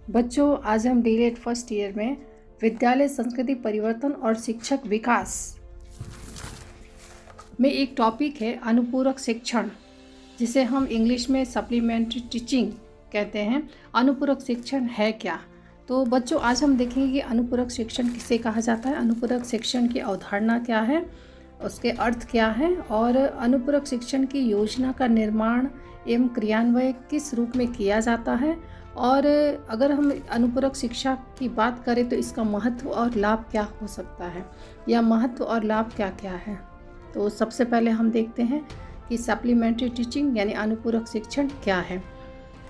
बच्चों, आज हम डीएलएड फर्स्ट ईयर में विद्यालय संस्कृति परिवर्तन और शिक्षक विकास में एक टॉपिक है अनुपूरक शिक्षण, जिसे हम इंग्लिश में सप्लीमेंट्री टीचिंग कहते हैं। अनुपूरक शिक्षण है क्या? तो बच्चों, आज हम देखेंगे कि अनुपूरक शिक्षण किसे कहा जाता है, अनुपूरक शिक्षण की अवधारणा क्या है, उसके अर्थ क्या है और अनुपूरक शिक्षण की योजना का निर्माण एवं क्रियान्वयन किस रूप में किया जाता है। और अगर हम अनुपूरक शिक्षा की बात करें तो इसका महत्व और लाभ क्या हो सकता है, या महत्व और लाभ क्या क्या है। तो सबसे पहले हम देखते हैं कि सप्लीमेंट्री टीचिंग यानी अनुपूरक शिक्षण क्या है।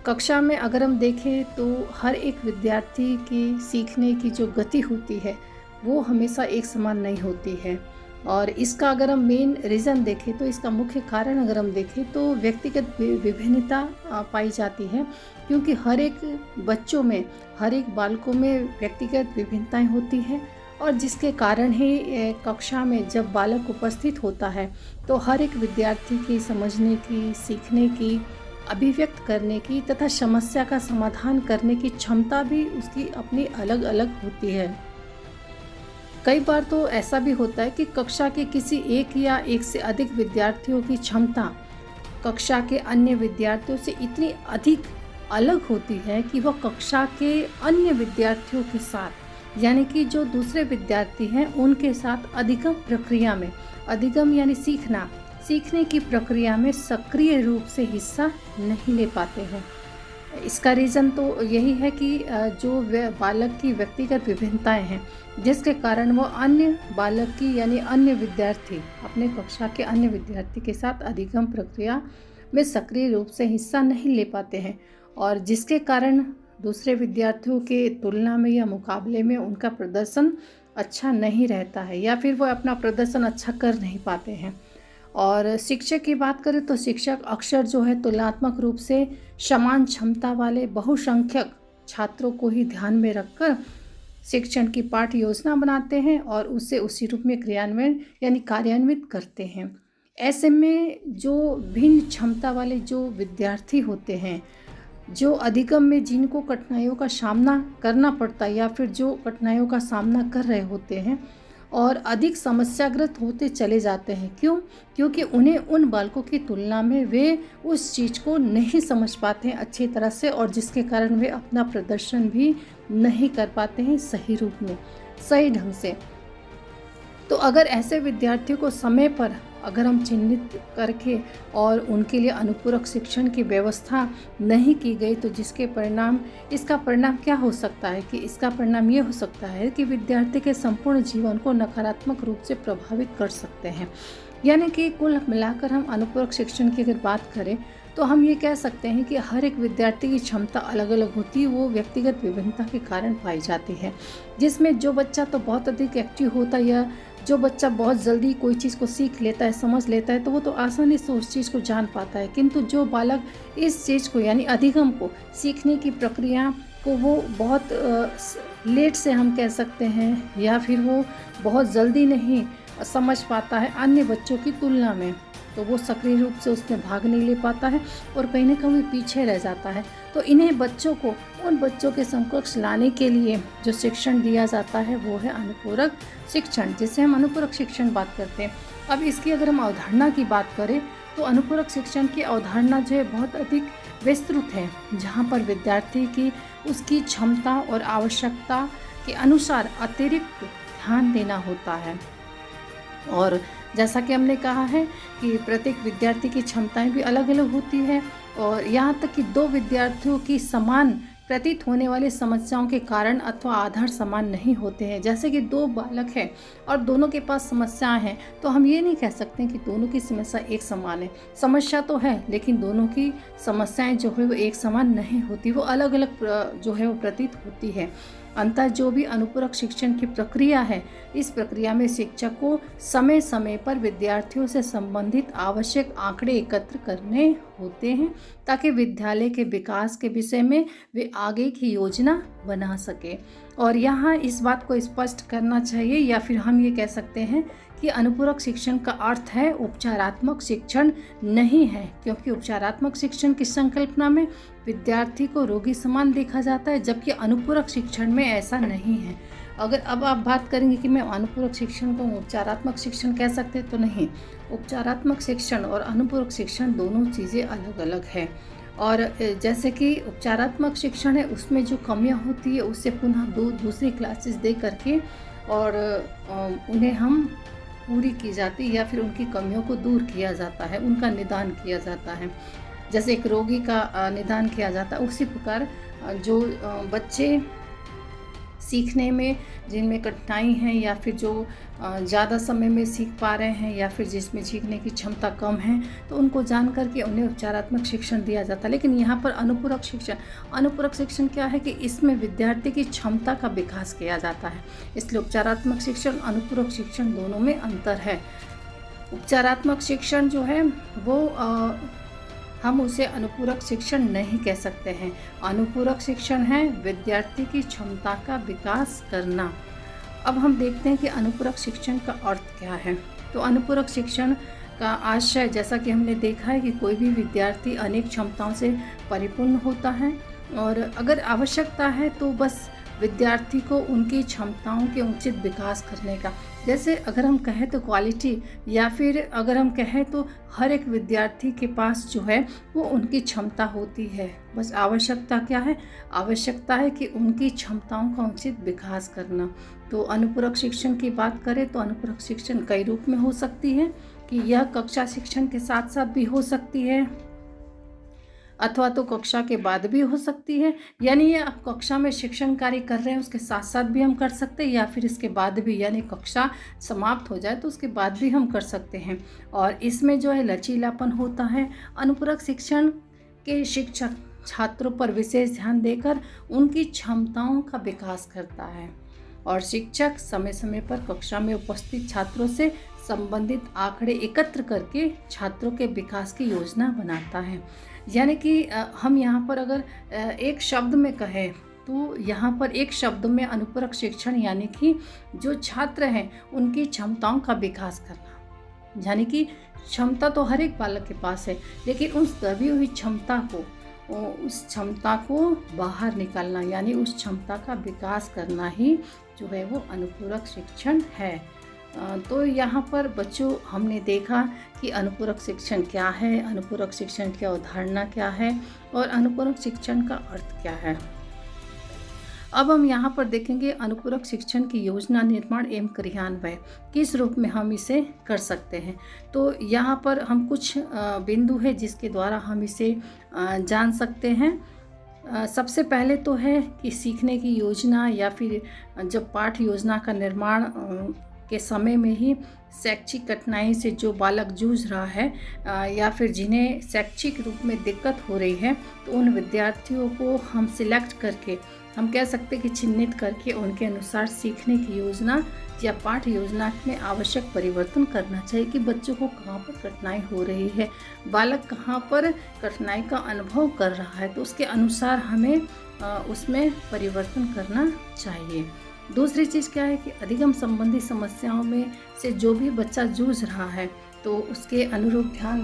कक्षा में अगर हम देखें तो हर एक विद्यार्थी की सीखने की जो गति होती है वो हमेशा एक समान नहीं होती है, और इसका अगर हम मेन रीज़न देखें तो इसका मुख्य कारण अगर हम देखें तो व्यक्तिगत विभिन्नता पाई जाती है, क्योंकि हर एक बच्चों में, हर एक बालकों में व्यक्तिगत विभिन्नताएं होती हैं, और जिसके कारण ही कक्षा में जब बालक उपस्थित होता है तो हर एक विद्यार्थी की समझने की, सीखने की, अभिव्यक्त करने की तथा समस्या का समाधान करने की क्षमता भी उसकी अपनी अलग अलग होती है। कई बार तो ऐसा भी होता है कि कक्षा के किसी एक या एक से अधिक विद्यार्थियों की क्षमता कक्षा के अन्य विद्यार्थियों से इतनी अधिक अलग होती है कि वह कक्षा के अन्य विद्यार्थियों के साथ, यानी कि जो दूसरे विद्यार्थी हैं उनके साथ अधिगम प्रक्रिया में, अधिगम यानी सीखने की प्रक्रिया में सक्रिय रूप से हिस्सा नहीं ले पाते हैं। इसका रीज़न तो यही है कि जो बालक की व्यक्तिगत विभिन्नताएं हैं, जिसके कारण वो अन्य बालक की यानी अन्य विद्यार्थी, अपने कक्षा के अन्य विद्यार्थी के साथ अधिगम प्रक्रिया में सक्रिय रूप से हिस्सा नहीं ले पाते हैं, और जिसके कारण दूसरे विद्यार्थियों के तुलना में या मुकाबले में उनका प्रदर्शन अच्छा नहीं रहता है, या फिर वो अपना प्रदर्शन अच्छा कर नहीं पाते हैं। और शिक्षक की बात करें तो शिक्षक अक्सर जो है तुलनात्मक रूप से समान क्षमता वाले बहुसंख्यक छात्रों को ही ध्यान में रखकर शिक्षण की पाठ योजना बनाते हैं और उसे उसी रूप में क्रियान्वयन यानी कार्यान्वित करते हैं। ऐसे में जो भिन्न क्षमता वाले जो विद्यार्थी होते हैं, जो अधिगम में जिनको कठिनाइयों का सामना करना पड़ता है या फिर जो कठिनाइयों का सामना कर रहे होते हैं और अधिक समस्याग्रस्त होते चले जाते हैं। क्यों? क्योंकि उन्हें उन बालकों की तुलना में वे उस चीज़ को नहीं समझ पाते हैं अच्छी तरह से, और जिसके कारण वे अपना प्रदर्शन भी नहीं कर पाते हैं सही रूप में, सही ढंग से। तो अगर ऐसे विद्यार्थियों को समय पर अगर हम चिन्हित करके और उनके लिए अनुपूरक शिक्षण की व्यवस्था नहीं की गई तो इसका परिणाम क्या हो सकता है कि इसका परिणाम ये हो सकता है कि विद्यार्थी के संपूर्ण जीवन को नकारात्मक रूप से प्रभावित कर सकते हैं। यानी कि कुल मिलाकर हम अनुपूरक शिक्षण की अगर बात करें तो हम ये कह सकते हैं कि हर एक विद्यार्थी की क्षमता अलग अलग होती है, वो व्यक्तिगत विभिन्नता के कारण पाई जाती है, जिसमें जो बच्चा तो बहुत अधिक एक्टिव होता है या जो बच्चा बहुत जल्दी कोई चीज़ को सीख लेता है, समझ लेता है, तो वो तो आसानी से उस चीज़ को जान पाता है, किंतु जो बालक इस चीज़ को यानी अधिगम को, सीखने की प्रक्रिया को वो बहुत लेट से हम कह सकते हैं, या फिर वो बहुत जल्दी नहीं समझ पाता है अन्य बच्चों की तुलना में, तो वो सक्रिय रूप से उसमें भाग नहीं ले पाता है और कहीं ना कहीं पीछे रह जाता है। तो इन्हें बच्चों को उन बच्चों के समकक्ष लाने के लिए जो शिक्षण दिया जाता है वो है अनुपूरक शिक्षण, जिसे हम अनुपूरक शिक्षण बात करते हैं। अब इसकी अगर हम अवधारणा की बात करें तो अनुपूरक शिक्षण की अवधारणा जो है बहुत अधिक विस्तृत है, जहाँ पर विद्यार्थी की उसकी क्षमता और आवश्यकता के अनुसार अतिरिक्त ध्यान देना होता है। और जैसा कि हमने कहा है कि प्रत्येक विद्यार्थी की क्षमताएं भी अलग अलग होती है, और यहाँ तक कि दो विद्यार्थियों की समान प्रतीत होने वाली समस्याओं के कारण अथवा आधार समान नहीं होते हैं। जैसे कि दो बालक हैं और दोनों के पास समस्याएं हैं, तो हम ये नहीं कह सकते कि दोनों की समस्या एक समान है। समस्या तो है, लेकिन दोनों की समस्याएं जो है वो एक समान नहीं होती, वो अलग अलग जो है वो प्रतीत होती है। अंततः जो भी अनुपूरक शिक्षण की प्रक्रिया है, इस प्रक्रिया में शिक्षक को समय समय पर विद्यार्थियों से संबंधित आवश्यक आंकड़े एकत्र करने होते हैं, ताकि विद्यालय के विकास के विषय में वे आगे की योजना बना सके। और यहाँ इस बात को स्पष्ट करना चाहिए, या फिर हम ये कह सकते हैं कि अनुपूरक शिक्षण का अर्थ है उपचारात्मक शिक्षण नहीं है, क्योंकि उपचारात्मक शिक्षण की संकल्पना में विद्यार्थी को रोगी समान देखा जाता है, जबकि अनुपूरक शिक्षण में ऐसा नहीं है। अगर अब आप बात करेंगे कि मैं अनुपूरक शिक्षण को उपचारात्मक शिक्षण कह सकते, तो नहीं। उपचारात्मक शिक्षण और अनुपूरक शिक्षण दोनों चीज़ें अलग अलग है। और जैसे कि उपचारात्मक शिक्षण है, उसमें जो कमियां होती है उससे पुनः दूसरी क्लासेस दे करके और उन्हें हम पूरी की जाती है, या फिर उनकी कमियों को दूर किया जाता है, उनका निदान किया जाता है। जैसे एक रोगी का निदान किया जाता है, उसी प्रकार जो बच्चे सीखने में जिनमें कठिनाई है, या फिर जो ज़्यादा समय में सीख पा रहे हैं, या फिर जिसमें सीखने की क्षमता कम है, तो उनको जान करके उन्हें उपचारात्मक शिक्षण दिया जाता है। लेकिन यहाँ पर अनुपूरक शिक्षण क्या है कि इसमें विद्यार्थी की क्षमता का विकास किया जाता है। इसलिए उपचारात्मक शिक्षण, अनुपूरक शिक्षण दोनों में अंतर है। उपचारात्मक शिक्षण जो है वो हम उसे अनुपूरक शिक्षण नहीं कह सकते हैं। अनुपूरक शिक्षण है विद्यार्थी की क्षमता का विकास करना। अब हम देखते हैं कि अनुपूरक शिक्षण का अर्थ क्या है। तो अनुपूरक शिक्षण का आशय, जैसा कि हमने देखा है कि कोई भी विद्यार्थी अनेक क्षमताओं से परिपूर्ण होता है, और अगर आवश्यकता है तो बस विद्यार्थी को उनकी क्षमताओं के उचित विकास करने का, जैसे अगर हम कहें तो क्वालिटी, या फिर अगर हम कहें तो हर एक विद्यार्थी के पास जो है वो उनकी क्षमता होती है। बस आवश्यकता क्या है? आवश्यकता है कि उनकी क्षमताओं का उचित विकास करना। तो अनुपूरक शिक्षण की बात करें तो अनुपूरक शिक्षण कई रूप में हो सकती है, कि यह कक्षा शिक्षण के साथ साथ भी हो सकती है, अथवा तो कक्षा के बाद भी हो सकती है। यानी ये आप कक्षा में शिक्षण कार्य कर रहे हैं उसके साथ साथ भी हम कर सकते हैं, या फिर इसके बाद भी, यानी कक्षा समाप्त हो जाए तो उसके बाद भी हम कर सकते हैं। और इसमें जो है लचीलापन होता है। अनुपूरक शिक्षण के शिक्षक छात्रों पर विशेष ध्यान देकर उनकी क्षमताओं का विकास करता है, और शिक्षक समय समय पर कक्षा में उपस्थित छात्रों से संबंधित आंकड़े एकत्र करके छात्रों के विकास की योजना बनाता है। यानी कि हम यहाँ पर अगर एक शब्द में कहें तो यहाँ पर एक शब्द में अनुपूरक शिक्षण यानी कि जो छात्र हैं उनकी क्षमताओं का विकास करना। यानी कि क्षमता तो हर एक बालक के पास है, लेकिन उस दबी हुई क्षमता को बाहर निकालना, यानी उस क्षमता का विकास करना ही जो है वो अनुपूरक शिक्षण है। तो यहाँ पर बच्चों हमने देखा कि अनुपूरक शिक्षण क्या है, अनुपूरक शिक्षण की अवधारणा क्या है, और अनुपूरक शिक्षण का अर्थ क्या है। अब हम यहाँ पर देखेंगे अनुपूरक शिक्षण की योजना, निर्माण एवं क्रियान्वयन किस रूप में हम इसे कर सकते हैं। तो यहाँ पर हम कुछ बिंदु है जिसके द्वारा हम इसे जान सकते हैं। सबसे पहले तो है कि सीखने की योजना, या फिर जब पाठ योजना का निर्माण के समय में ही शैक्षिक कठिनाई से जो बालक जूझ रहा है, या फिर जिन्हें शैक्षिक रूप में दिक्कत हो रही है, तो उन विद्यार्थियों को हम सिलेक्ट करके, हम कह सकते हैं कि चिन्हित करके उनके अनुसार सीखने की योजना या पाठ योजना में आवश्यक परिवर्तन करना चाहिए कि बच्चों को कहाँ पर कठिनाई हो रही है, बालक कहाँ पर कठिनाई का अनुभव कर रहा है, तो उसके अनुसार हमें उसमें परिवर्तन करना चाहिए। दूसरी चीज़ क्या है कि अधिगम संबंधी समस्याओं में से जो भी बच्चा जूझ रहा है, तो उसके अनुरूप ध्यान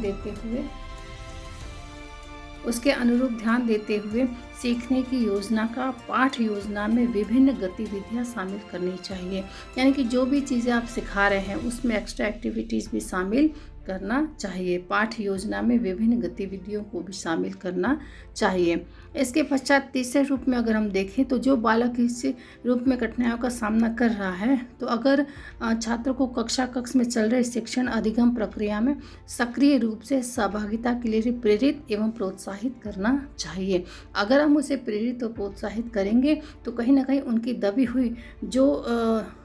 देते हुए सीखने की योजना का पाठ योजना में विभिन्न गतिविधियां शामिल करनी चाहिए। यानी कि जो भी चीज़ें आप सिखा रहे हैं उसमें एक्स्ट्रा एक्टिविटीज़ भी शामिल करना चाहिए। पाठ योजना में विभिन्न गतिविधियों को भी शामिल करना चाहिए। इसके पश्चात तीसरे रूप में अगर हम देखें तो जो बालक इस रूप में कठिनाइयों का सामना कर रहा है, तो अगर छात्र को कक्ष में चल रहे शिक्षण अधिगम प्रक्रिया में सक्रिय रूप से सहभागिता के लिए प्रेरित एवं प्रोत्साहित करना चाहिए। अगर हम उसे प्रेरित और प्रोत्साहित करेंगे तो कहीं ना कहीं उनकी दबी हुई जो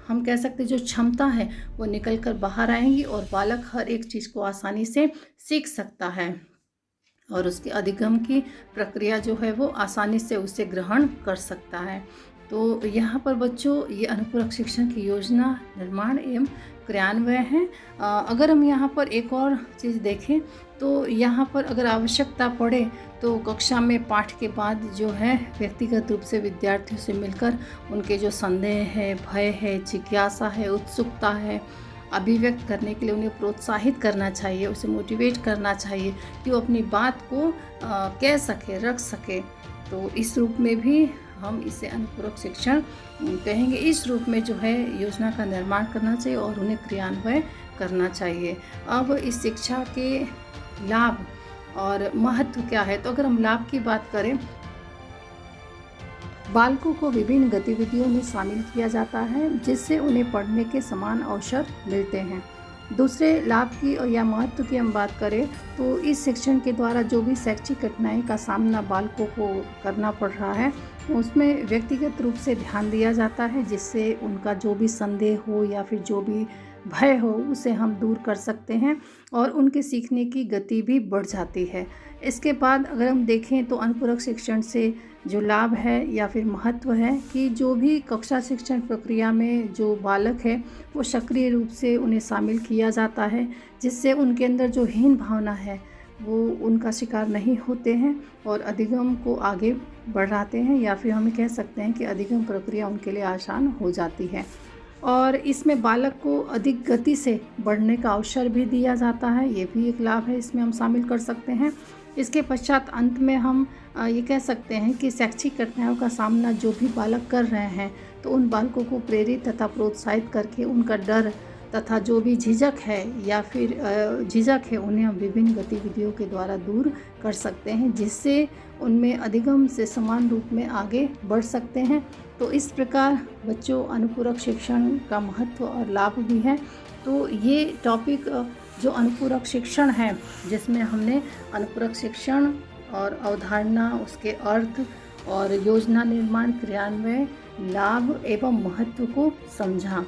हम कह सकते जो क्षमता है वो निकल कर बाहर आएंगी, और बालक हर एक चीज़ को आसानी से सीख सकता है, और उसकी अधिगम की प्रक्रिया जो है वो आसानी से उसे ग्रहण कर सकता है। तो यहाँ पर बच्चों ये अनुपूरक शिक्षण की योजना, निर्माण एवं क्रियान्वयन है। अगर हम यहाँ पर एक और चीज़ देखें तो यहाँ पर अगर आवश्यकता पड़े तो कक्षा में पाठ के बाद जो है व्यक्तिगत रूप से विद्यार्थियों से मिलकर उनके जो संदेह है, भय है, जिज्ञासा है, उत्सुकता है, अभिव्यक्त करने के लिए उन्हें प्रोत्साहित करना चाहिए, उसे मोटिवेट करना चाहिए कि वो अपनी बात को कह सके, रख सके। तो इस रूप में भी हम इसे अनुपूरक शिक्षण कहेंगे। इस रूप में जो है योजना का निर्माण करना चाहिए और उन्हें क्रियान्वयन करना चाहिए। अब इस शिक्षा के लाभ और महत्व क्या है, तो अगर हम लाभ की बात करें, बालकों को विभिन्न गतिविधियों में शामिल किया जाता है जिससे उन्हें पढ़ने के समान अवसर मिलते हैं। दूसरे लाभ की या महत्व की हम बात करें तो इस शिक्षण के द्वारा जो भी शैक्षिक कठिनाई का सामना बालकों को करना पड़ रहा है उसमें व्यक्तिगत रूप से ध्यान दिया जाता है, जिससे उनका जो भी संदेह हो या फिर जो भी भय हो उसे हम दूर कर सकते हैं और उनके सीखने की गति भी बढ़ जाती है। इसके बाद अगर हम देखें तो अनुपूरक शिक्षण से जो लाभ है या फिर महत्व है कि जो भी कक्षा शिक्षण प्रक्रिया में जो बालक है वो सक्रिय रूप से उन्हें शामिल किया जाता है, जिससे उनके अंदर जो हीन भावना है वो उनका शिकार नहीं होते हैं और अधिगम को आगे बढ़ाते हैं, या फिर हम कह सकते हैं कि अधिगम प्रक्रिया उनके लिए आसान हो जाती है। और इसमें बालक को अधिक गति से बढ़ने का अवसर भी दिया जाता है, ये भी एक लाभ है, इसमें हम शामिल कर सकते हैं। इसके पश्चात अंत में हम ये कह सकते हैं कि शैक्षिक कठिनाइयों का सामना जो भी बालक कर रहे हैं तो उन बालकों को प्रेरित तथा प्रोत्साहित करके उनका डर तथा जो भी झिझक है या फिर झिझक है उन्हें हम विभिन्न गतिविधियों के द्वारा दूर कर सकते हैं, जिससे उनमें अधिगम से समान रूप में आगे बढ़ सकते हैं। तो इस प्रकार बच्चों अनुपूरक शिक्षण का महत्व और लाभ भी है। तो ये टॉपिक जो अनुपूरक शिक्षण है जिसमें हमने अनुपूरक शिक्षण और अवधारणा, उसके अर्थ और योजना निर्माण, क्रियान्वयन, लाभ एवं महत्व को समझा।